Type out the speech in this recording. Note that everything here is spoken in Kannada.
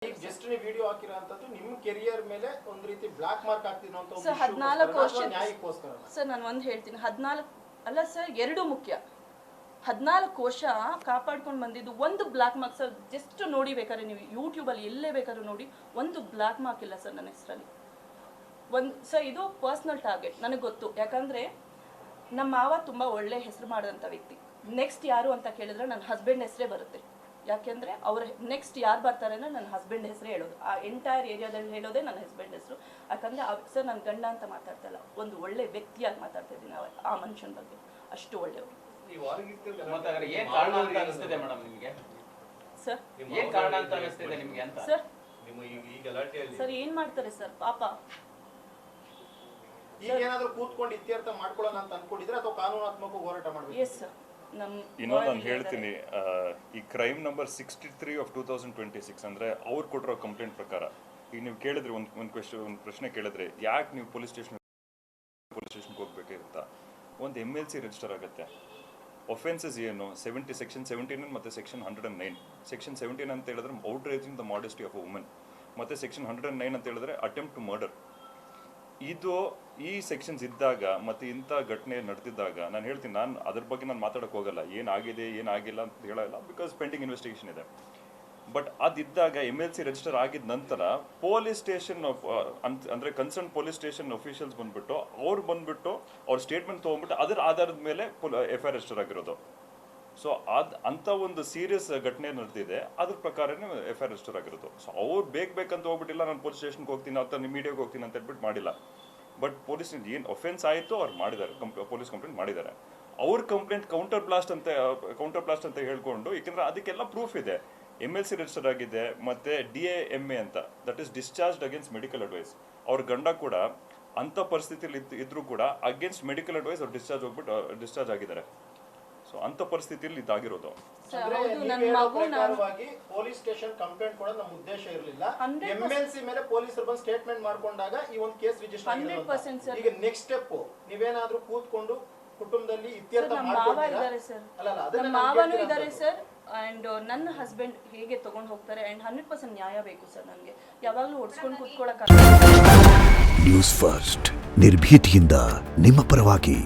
ಈಗ ಜಸ್ಟ್ ನೀವು ವಿಡಿಯೋ ಹಾಕಿರೋಂಥದ್ದು ನಿಮ್ಮ ಕೆರಿಯರ್ ಮೇಲೆ ಒಂದು ರೀತಿ ಬ್ಲಾಕ್ ಮಾರ್ಕ್ ಆಗ್ತಿರೋ ಅಂತ ಸರ್ 14 ವರ್ಷ ನ್ಯಾಯಕ್ಕೋಸ್ಕರ ಸರ್ ನಾನು ಒಂದು ಹೇಳ್ತೀನಿ 14 ಅಲ್ಲ ಸರ್ ಎರಡು ಮುಖ್ಯ 14 ವರ್ಷ ಕಾಪಾಡ್ಕೊಂಡು ಬಂದಿದ್ದು ಒಂದು ಬ್ಲಾಕ್ ಮಾರ್ಕ್ ಸರ್ ಜಸ್ಟ್ ನೋಡಿ ಬೇಕಾದ್ರೆ ನೀವು ಯೂಟ್ಯೂಬಲ್ಲಿ ಎಲ್ಲೇ ಬೇಕಾದ್ರೂ ನೋಡಿ ಒಂದು ಬ್ಲಾಕ್ ಮಾರ್ಕ್ ಇಲ್ಲ ಸರ್ ನನ್ನ ಹೆಸರಲ್ಲಿ ಒಂದು ಸರ್ ಇದು ಪರ್ಸ್ನಲ್ ಟಾರ್ಗೆಟ್ ನನಗೆ ಗೊತ್ತು ಯಾಕಂದರೆ ನಮ್ಮ ಮಾವ ತುಂಬ ಒಳ್ಳೆ ಹೆಸರು ಮಾಡಿದಂಥ ವ್ಯಕ್ತಿ ನೆಕ್ಸ್ಟ್ ಯಾರು ಅಂತ ಕೇಳಿದ್ರೆ ನನ್ನ ಹಸ್ಬೆಂಡ್ ಹೆಸರೇ ಬರುತ್ತೆ ಯಾಕೆಂದರೆ ಅವ್ರ ನೆಕ್ಸ್ಟ್ ಯಾರು ಬರ್ತಾರೆ ಅಂದರೆ ನನ್ನ ಹಸ್ಬೆಂಡ್ ಹೆಸರೇ ಹೇಳೋದು ಆ ಎಂಟೈರ್ ಏರಿಯಾದಲ್ಲಿ ಹೇಳೋದೇ ನನ್ನ ಹಸ್ಬೆಂಡ್ ಹೆಸರು ಯಾಕಂದರೆ ಸರ್ ನನ್ನ ಗಂಡ ಅಂತ ಮಾತಾಡ್ತಾ ಇಲ್ಲ ಒಂದು ಒಳ್ಳೆ ವ್ಯಕ್ತಿಯಾಗಿ ಮಾತಾಡ್ತಾ ಇದ್ದೀನಿ ಆ ಮನುಷ್ಯನ ಬಗ್ಗೆ ಅಷ್ಟು ಒಳ್ಳೆಯವರು ಸರ್ ಸರ್ ಏನು ಮಾಡ್ತಾರೆ ಸರ್ ಪಾಪ ಈಗ ಏನಾದರೂ ಕೂತ್ಕೊಂಡು ಇತ್ಯರ್ಥ ಮಾಡ್ಕೊಳ್ಳೋಣ ಅಂತ ಅನ್ಕೊಂಡಿದ್ರೆ ಅಥವಾ ಕಾನೂನಾತ್ಮಕ ಹೋರಾಟ ಮಾಡಬೇಕು? ಎಸ್ ಸರ್ ಇನ್ನೊಂದು ನಾನು ಹೇಳ್ತೀನಿ, ಈ ಕ್ರೈಮ್ ನಂಬರ್ 63 ಆಫ್ 2026 ಅಂದರೆ ಅವ್ರು ಕೊಟ್ಟಿರೋ ಕಂಪ್ಲೇಂಟ್ ಪ್ರಕಾರ ಈಗ ನೀವು ಕೇಳಿದ್ರೆ ಒಂದು ಪ್ರಶ್ನೆ ಕೇಳಿದ್ರೆ ಯಾಕೆ ನೀವು ಪೊಲೀಸ್ ಸ್ಟೇಷನ್ಗೆ ಹೋಗ್ಬೇಕಿರುತ್ತ ಒಂದು MLC ರಿಜಿಸ್ಟರ್ ಆಗುತ್ತೆ. ಒಫೆನ್ಸಸ್ ಏನು ಸೆಕ್ಷನ್ 17 ಮತ್ತು ಸೆಕ್ಷನ್ 109. ಸೆಕ್ಷನ್ 17 ಅಂತ ಹೇಳಿದ್ರೆ outraging the modesty of a woman, ಮತ್ತು ಸೆಕ್ಷನ್ 109 ಅಂತ ಹೇಳಿದ್ರೆ ಅಟೆಂಪ್ಟ್ ಟು ಮರ್ಡರ್. ಈ ಸೆಕ್ಷನ್ಸ್ ಇದ್ದಾಗ ಮತ್ತು ಇಂಥ ಘಟನೆ ನಡೆದಿದ್ದಾಗ ನಾನು ಹೇಳ್ತೀನಿ, ನಾನು ಅದ್ರ ಬಗ್ಗೆ ನಾನು ಮಾತಾಡೋಕೆ ಹೋಗಲ್ಲ, ಏನಾಗಿದೆ ಏನಾಗಿಲ್ಲ ಅಂತ ಹೇಳಲ್ಲ, ಬಿಕಾಸ್ ಪೆಂಡಿಂಗ್ ಇನ್ವೆಸ್ಟಿಗೇಷನ್ ಇದೆ. ಬಟ್ ಅದಿದ್ದಾಗ MLC ರಿಜಿಸ್ಟರ್ ಆಗಿದ ನಂತರ ಪೊಲೀಸ್ ಸ್ಟೇಷನ್ ಅಂದರೆ ಕನ್ಸರ್ನ್ ಪೊಲೀಸ್ ಸ್ಟೇಷನ್ ಅಫಿಷಿಯಲ್ಸ್ ಬಂದ್ಬಿಟ್ಟು ಅವ್ರ ಸ್ಟೇಟ್ಮೆಂಟ್ ತೊಗೊಂಡ್ಬಿಟ್ಟು ಅದರ ಆಧಾರದ ಮೇಲೆ FIR ರಿಜಿಸ್ಟರ್ ಆಗಿರೋದು. ಸೊ ಅಂಥ ಒಂದು ಸೀರಿಯಸ್ ಘಟನೆ ನಡೆದಿದೆ, ಅದ್ರ ಪ್ರಕಾರನೇ FIR ರಿಜಿಸ್ಟರ್ ಆಗಿರೋದು. ಸೊ ಅವ್ರು ಬೇಕಂತ ಹೋಗ್ಬಿಟ್ಟಿಲ್ಲ, ನಾನು ಪೊಲೀಸ್ ಸ್ಟೇಷನ್ಗೆ ಹೋಗ್ತೀನಿ ಅಥವಾ ನಿಮ್ಮ ಮೀಡಿಯಾಗೆ ಹೋಗ್ತೀನಿ ಅಂತ ಹೇಳ್ಬಿಟ್ಟು ಮಾಡಿಲ್ಲ. ಬಟ್ ಪೊಲೀಸ್ ಏನು ಒಫೆನ್ಸ್ ಆಯಿತು ಅವ್ರು ಮಾಡಿದ್ದಾರೆ, ಪೊಲೀಸ್ ಕಂಪ್ಲೇಂಟ್ ಮಾಡಿದ್ದಾರೆ. ಅವ್ರ ಕಂಪ್ಲೇಂಟ್ ಕೌಂಟರ್ ಬ್ಲಾಸ್ಟ್ ಅಂತ ಹೇಳ್ಕೊಂಡು, ಏಕೆಂದರೆ ಅದಕ್ಕೆಲ್ಲ ಪ್ರೂಫ್ ಇದೆ. MLC ರಿಜಿಸ್ಟರ್ ಆಗಿದೆ, ಮತ್ತು DAMA ಅಂತ, that is discharged against medical advice. ಅವ್ರ ಗಂಡ ಕೂಡ ಅಂಥ ಪರಿಸ್ಥಿತಿಯಲ್ಲಿ ಇದ್ರೂ ಕೂಡ ಅಗೇನ್ಸ್ಟ್ ಮೆಡಿಕಲ್ ಅಡ್ವೈಸ್ ಅವ್ರು ಡಿಸ್ಚಾರ್ಜ್ ಆಗಿದ್ದಾರೆ. ಸೊ ಅಂತ ಪರಿಸ್ಥಿತಿಯಲ್ಲಿ ಇದಾಗಿರೋದು. ಪೊಲೀಸ್ ಸ್ಟೇಷನ್ ಕಂಪ್ಲೇಂಟ್ ಕೂಡ ನಮ್ಮ ಉದ್ದೇಶ ಇರಲಿಲ್ಲ. MLC ಮೇಲೆ ಪೊಲೀಸರು ಬಂದು ಸ್ಟೇಟ್ಮೆಂಟ್ ಮಾಡ್ಕೊಂಡಾಗ ಈ ಒಂದು ಕೇಸ್ ರಿಜಿಸ್ಟರ್ ಆಗಿದೆ. ಈಗ ನೆಕ್ಸ್ಟ್ ಸ್ಟೆಪ್ ನೀವೇನಾದ್ರೂ ಕೂತ್ಕೊಂಡು ಕುಟುಂಬದಲ್ಲಿ ಇತ್ಯರ್ಥ ಮಾಡ್ಕೊಂಡಿದ್ದಾರೆ ಸರ್, ನಮ್ಮ ಮಾವನೂ ಇದ್ದಾರೆ ಸರ್, ಅಂಡ್ ನನ್ನ ಹಸ್ಬೆಂಡ್ ಹೇಗೆ ತಗೊಂಡು ಹೋಗ್ತಾರೆ, ಅಂಡ್ 100% ನ್ಯಾಯ ಬೇಕು ಸರ್. ನನಗೆ ಯಾವಾಗಲೂ ಹೊಡ್ಸ್ಕೊಂಡು ಕೂತ್ಕೊಳ್ಳೋಕೆ. ನ್ಯೂಸ್ ಫಸ್ಟ್ ನಿರ್ಭೀತಿಯಿಂದ ನಿಮ್ಮ ಪರವಾಗಿ.